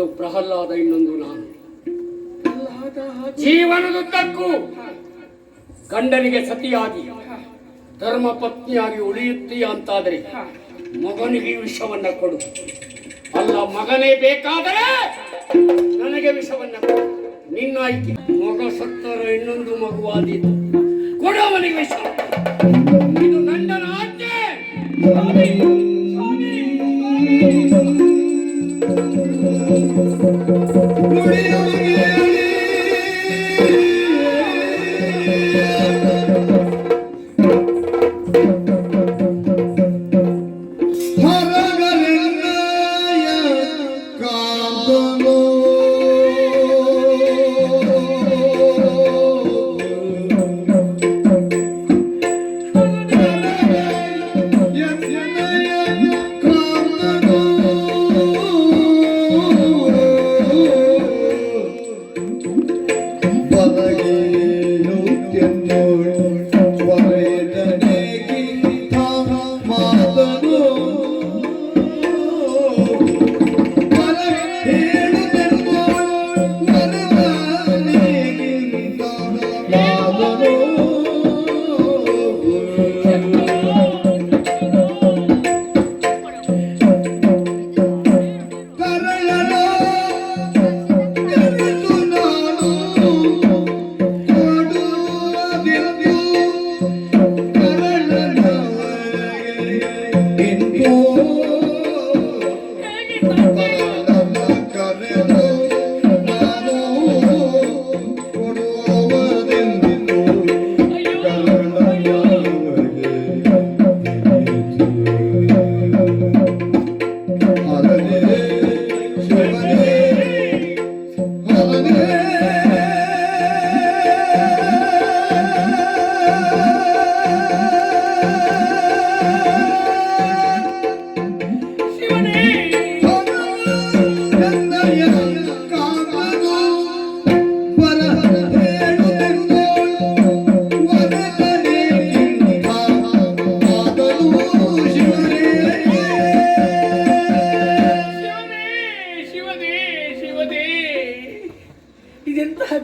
ಒಂದು ಪ್ರಹ್ಲಾದ, ಇನ್ನೊಂದು ನಾನು. ಜೀವನದುದ್ದಕ್ಕೂ ಗಂಡನಿಗೆ ಸತಿಯಾಗಿ ಧರ್ಮ ಪತ್ನಿಯಾಗಿ ಉಳಿಯುತ್ತೀಯ ಅಂತಾದರೆ ಮಗನಿಗೆ ವಿಷವನ್ನ ಕೊಡು. ಅಲ್ಲ, ಮಗನೇ ಬೇಕಾದರೆ ನನಗೆ ವಿಷವನ್ನ ಕೊಡು. ನಿನ್ನ ಆಯ್ಕೆ. ಮಗ ಸತ್ತರ ಇನ್ನೊಂದು ಮಗುವಾದೀತು, ಕೊಡವನಿಗೆ ವಿಷ. ಇದು ಗಂಡನ ಆಜ್ಞೆ.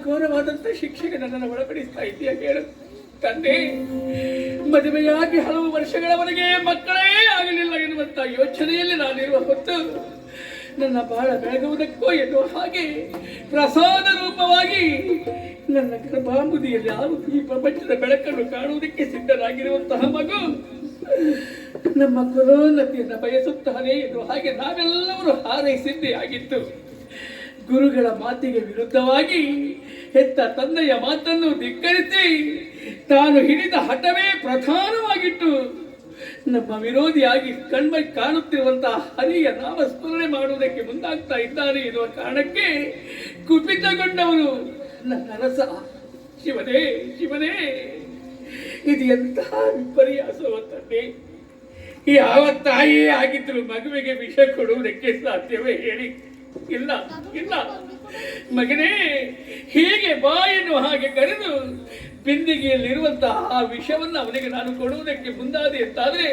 ಘೋರವಾದಂತಹ ಶಿಕ್ಷೆಗೆ ನನ್ನನ್ನು ಒಳಪಡಿಸ್ತಾ ಇದೆಯಾ ಕೇಳು ತಂದೆ. ಮದುವೆಯಾಗಿ ಹಲವು ವರ್ಷಗಳವರೆಗೆ ಮಕ್ಕಳೇ ಆಗಲಿಲ್ಲ ಎನ್ನುವಂತ ಯೋಚನೆಯಲ್ಲಿ ನಾನಿರುವ ಹೊತ್ತು ನನ್ನ ಬಾಳ ಬೆಳಗುವುದಕ್ಕೋ ಎನ್ನುವ ಹಾಗೆ ಪ್ರಸಾದ ರೂಪವಾಗಿ ನನ್ನ ಗರ್ಭಾಂಬುದಿಯಲ್ಲಿ ಈ ಪ್ರಪಂಚದ ಬೆಳಕನ್ನು ಕಾಣುವುದಕ್ಕೆ ಸಿದ್ಧರಾಗಿರುವಂತಹ ಮಗು ನಮ್ಮ ಕುಲೋನ್ನತಿಯನ್ನು ಬಯಸುತ್ತಾನೆ ಎನ್ನುವ ಹಾಗೆ ನಾವೆಲ್ಲರೂ ಹಾರೈಸಿದ್ದೇ ಆಗಿತ್ತು. ಗುರುಗಳ ಮಾತಿಗೆ ವಿರುದ್ಧವಾಗಿ ಹೆತ್ತ ತಂದೆಯ ಮಾತನ್ನು ಧಿಕ್ಕರಿಸಿ ತಾನು ಹಿಡಿದ ಹಠವೇ ಪ್ರಧಾನವಾಗಿಟ್ಟು ನಮ್ಮ ವಿರೋಧಿಯಾಗಿ ಕಾಣುತ್ತಿರುವಂತಹ ಹರಿಯ ನಾಮಸ್ಮರಣೆ ಮಾಡುವುದಕ್ಕೆ ಮುಂದಾಗ್ತಾ ಇದ್ದಾನೆ ಎನ್ನುವ ಕಾರಣಕ್ಕೆ ಕುಪಿತಗೊಂಡವನು ನನ್ನ ರಸ. ಶಿವನೇ ಶಿವನೇ, ಇದು ಎಂತಹ ವಿಪರ್ಯಾಸವ ತಂದೆ. ಯಾವ ತಾಯಿಯೇ ಆಗಿದ್ರು ಮಗುವಿಗೆ ವಿಷ ಕೊಡುವುದಕ್ಕೆ ಸಾಧ್ಯವೇ ಹೇಳಿ? ಇಲ್ಲ ಇಲ್ಲ ಮಗನೇ, ಹೀಗೆ ಬಾಯನ್ನು ಹಾಗೆ ಕರೆದು ಬಿಂದಿಗೆಯಲ್ಲಿರುವಂತಹ ಆ ವಿಷವನ್ನು ಅವನಿಗೆ ನಾನು ಕೊಡುವುದಕ್ಕೆ ಮುಂದಾದೆ ಅಂತಾದ್ರೆ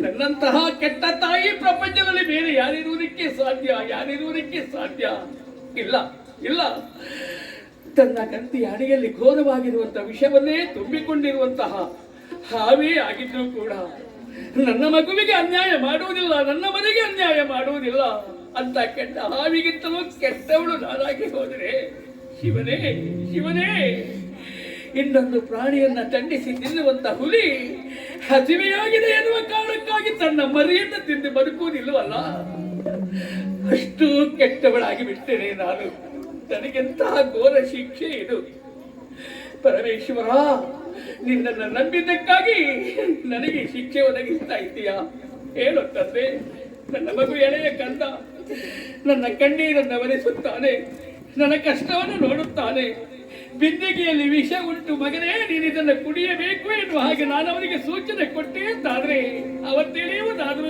ನನ್ನಂತಹ ಕೆಟ್ಟ ತಾಯಿ ಪ್ರಪಂಚದಲ್ಲಿ ಬೇರೆ ಯಾರಿರುವುದಕ್ಕೆ ಸಾಧ್ಯ? ಯಾರಿರುವುದಕ್ಕೆ ಸಾಧ್ಯ? ಇಲ್ಲ ಇಲ್ಲ. ತನ್ನ ಗಂತಿ ಅಡಿಗೆಯಲ್ಲಿ ಘೋರವಾಗಿರುವಂತಹ ವಿಷವನ್ನೇ ತುಂಬಿಕೊಂಡಿರುವಂತಹ ಹಾವೇ ಆಗಿದ್ರು ಕೂಡ ನನ್ನ ಮಗುವಿಗೆ ಅನ್ಯಾಯ ಮಾಡುವುದಿಲ್ಲ, ನನ್ನ ಮನೆಗೆ ಅನ್ಯಾಯ ಮಾಡುವುದಿಲ್ಲ ಅಂತ ಕೆಟ್ಟ ಹಾವಿಗಿಂತಲೂ ಕೆಟ್ಟವಳು ನಾನಾಗಿ ಹೋದರೆ ಶಿವನೇ ಶಿವನೇ, ಇನ್ನೊಂದು ಪ್ರಾಣಿಯನ್ನ ದಂಡಿಸಿ ತಿನ್ನುವಂತ ಹುಲಿ ಹಸಿವೆಯಾಗಿದೆ ಎನ್ನುವ ಕಾರಣಕ್ಕಾಗಿ ತನ್ನ ಮರಿಯನ್ನು ತಿಂದು ಬದುಕುವುದಿಲ್ಲವಲ್ಲ, ಅಷ್ಟು ಕೆಟ್ಟವಳಾಗಿ ಬಿಡ್ತೇನೆ ನಾನು. ನನಗೆಂತಹ ಘೋರ ಶಿಕ್ಷೆ ಇದು. ಪರಮೇಶ್ವರ, ನಿನ್ನನ್ನು ನಂಬಿದ್ದಕ್ಕಾಗಿ ನನಗೆ ಶಿಕ್ಷೆ ಒದಗಿಸ್ತಾ ಇದ್ದೀಯಾ? ಹೇಳು ತಂದೆ. ನನ್ನ ಮಗು ಎಳೆಯ ಕಂದ ನನ್ನ ಕಣ್ಣೀರನ್ನು ಒರೆಸುತ್ತಾನೆ, ನನ್ನ ಕಷ್ಟವನ್ನು ನೋಡುತ್ತಾನೆ. ಬಿಂದಿಗೆಯಲ್ಲಿ ವಿಷ ಉಂಟು ಮಗನೇ, ನೀನು ಇದನ್ನು ಕುಡಿಯಬೇಕು ಎನ್ನುವ ಹಾಗೆ ನಾನು ಅವನಿಗೆ ಸೂಚನೆ ಕೊಟ್ಟೆ ಅಂತಾದ್ರೆ ಅವತ್ತೇಳೆಯುವುದಾದ್ರೂ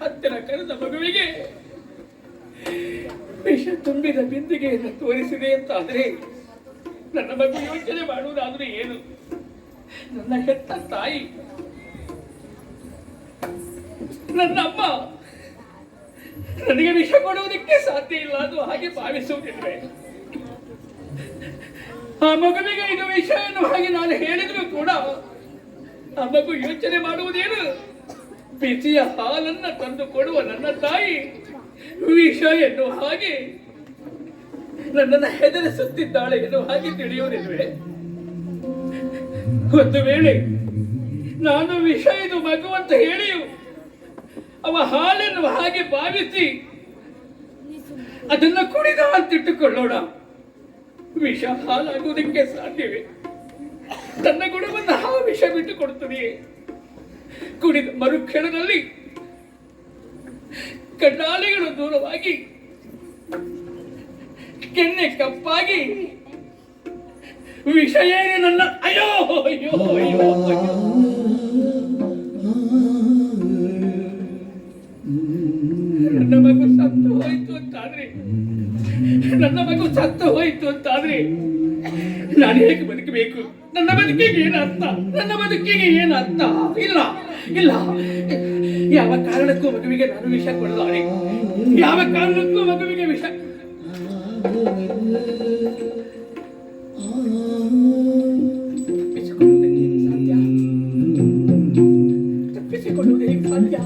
ಹತ್ತಿರ ಕರೆದ ಮಗುವಿಗೆ ವಿಷ ತುಂಬಿದ ಬಿಂದಿಗೆಯನ್ನು ತೋರಿಸಿದೆ ಅಂತಾದ್ರೆ ನನ್ನ ಮಗು ಯೋಚನೆ ಮಾಡುವುದಾದ್ರೆ ಏನು? ನನ್ನ ಹೆತ್ತ ತಾಯಿ, ನನ್ನ ಅಮ್ಮ ನನಗೆ ವಿಷ ಕೊಡುವುದಕ್ಕೆ ಸಾಧ್ಯ ಇಲ್ಲ ಅದು ಹಾಗೆ ಭಾವಿಸುವುದಿಲ್ವೇ? ಆ ಮಗುವಿಗೆ ಇದು ವಿಷ ಎನ್ನುವ ಹಾಗೆ ನಾನು ಹೇಳಿದ್ರು ಕೂಡ ಆ ಮಗು ಯೋಚನೆ ಮಾಡುವುದೇನು? ಬಿಸಿಯ ಹಾಲನ್ನ ತಂದು ಕೊಡುವ ನನ್ನ ತಾಯಿ ವಿಷ ಎನ್ನುವ ಹಾಗೆ ನನ್ನನ್ನು ಹೆದರಿಸುತ್ತಿದ್ದಾಳೆ ಎನ್ನುವ ಹಾಗೆ ತಿಳಿಯುವುದಿಲ್ವೇ? ಒಂದು ವೇಳೆ ನಾನು ವಿಷ ಇದು ಮಗು ಅಂತ ಹೇಳಿಯು ಅವ ಹಾಲೆನ್ನುವ ಹಾಗೆ ಭಾವಿಸಿ ಅದನ್ನು ಕುಡಿದ ಅಂತಿಟ್ಟುಕೊಳ್ಳೋಣ, ವಿಷ ಹಾಲಾಗುವುದಕ್ಕೆ ಸಾಧ್ಯವೇ? ತನ್ನ ಗುಣವನ್ನು ಆ ವಿಷ ಬಿಟ್ಟು ಕೊಡುತ್ತದೆಯೇ? ಕುಡಿದ ಮರುಕ್ಷಣದಲ್ಲಿ ಕಣ್ಣಾಲೆಗಳು ದೂರವಾಗಿ ಕೆನ್ನೆ ಕಪ್ಪಾಗಿ ವಿಷ ಏನೇ ನನ್ನ ಅಯ್ಯೋ ಅಯ್ಯೋ ಅಯ್ಯೋ ನನ್ನ ಮಗು ಸತ್ತು ಹೋಯ್ತು ಅಂತಾದ್ರೆ ನಾನು ಹೇಗೆ ಬದುಕಬೇಕು? ನನ್ನ ಬದುಕಿಗೆ ಏನು ಅರ್ಥ? ಇಲ್ಲ ಇಲ್ಲ, ಯಾವ ಕಾರಣಕ್ಕೂ ಮಗುವಿಗೆ ನಾನು ವಿಷ ಕೊಡಲಾರೆ. ಯಾವ ಕಾರಣಕ್ಕೂ ಮಗುವಿಗೆ ವಿಷ ತಪ್ಪಿಸಿಕೊಳ್ಳುವುದು ಹೇಗೆ ಸಾಧ್ಯ?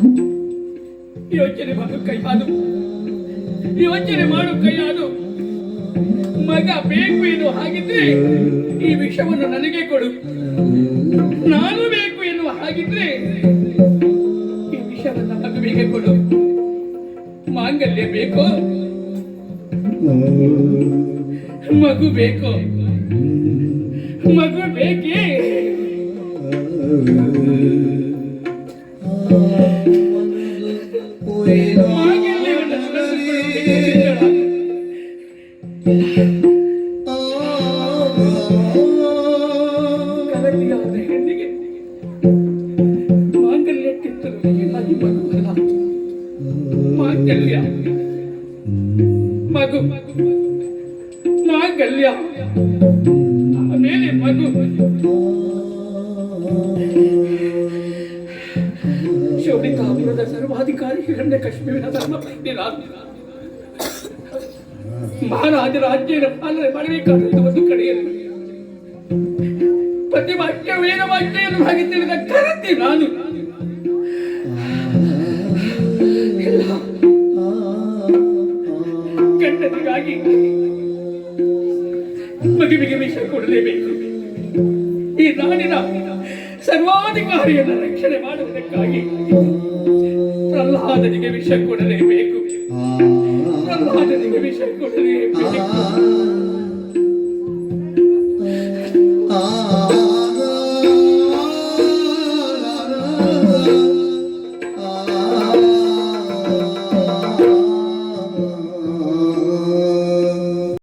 ಯೋಚನೆ ಮಾಡು ಕೈಯಾದು. ಮಗ ಬೇಕು ಎನ್ನುವ ಹಾಗಿದ್ರೆ ಈ ವಿಷವನ್ನು ನನಗೆ ಕೊಡು. ನಾನು ಬೇಕು ಎನ್ನುವ ಹಾಗಿದ್ರೆ ಈ ವಿಷವನ್ನು ಮಗುವಿಗೆ ಕೊಡು. ಮಾಂಗಲ್ಯ ಬೇಕು, ಮಗು ಬೇಕು, ಮಗು ಬೇಕೇ? ಕರಡಿಯಾದ ಹೆಣ್ಣಿಗೆ ಮಾಂಗಲ್ಯ ಕಿತ್ತಲು ಮಾಂಗಲ್ಯ ಮಗು, ಮಾಂಗಲ್ಯ ಆಮೇಲೆ ಮಗು. ಶೋಭಿತಾಪುರದ ಸರ್ವಾಧಿಕಾರಿ ಹಿರಣ್ಯಕಶ್ಯಪನ ಧರ್ಮಪತ್ನಿರಾದ ಮಹಾರಾಜ ರಾಜ್ಯದ ಪಾಲನೆ ಮಾಡಬೇಕಾದದ್ದು ಒಂದು ಕಡೆಯಲ್ಲಿ ಪ್ರತಿವಾಕ್ಯ ವೇದವಾಕ್ಯವನ್ನು ಹಾಗೆ ತಿಳಿದ ಕರತಿ ನಾನು. ಗಂಡನಿಗಾಗಿ ಮಗುವಿಗೆ ವಿಷ ಕೊಡಲೇಬೇಕು. ಈ ನಾಡಿನ ಸರ್ವಾಧಿಕಾರಿಯನ್ನು ರಕ್ಷಣೆ ಮಾಡುವುದಕ್ಕಾಗಿ ಪ್ರಹ್ಲಾದನಿಗೆ ವಿಷ ಕೊಡಲೇಬೇಕು.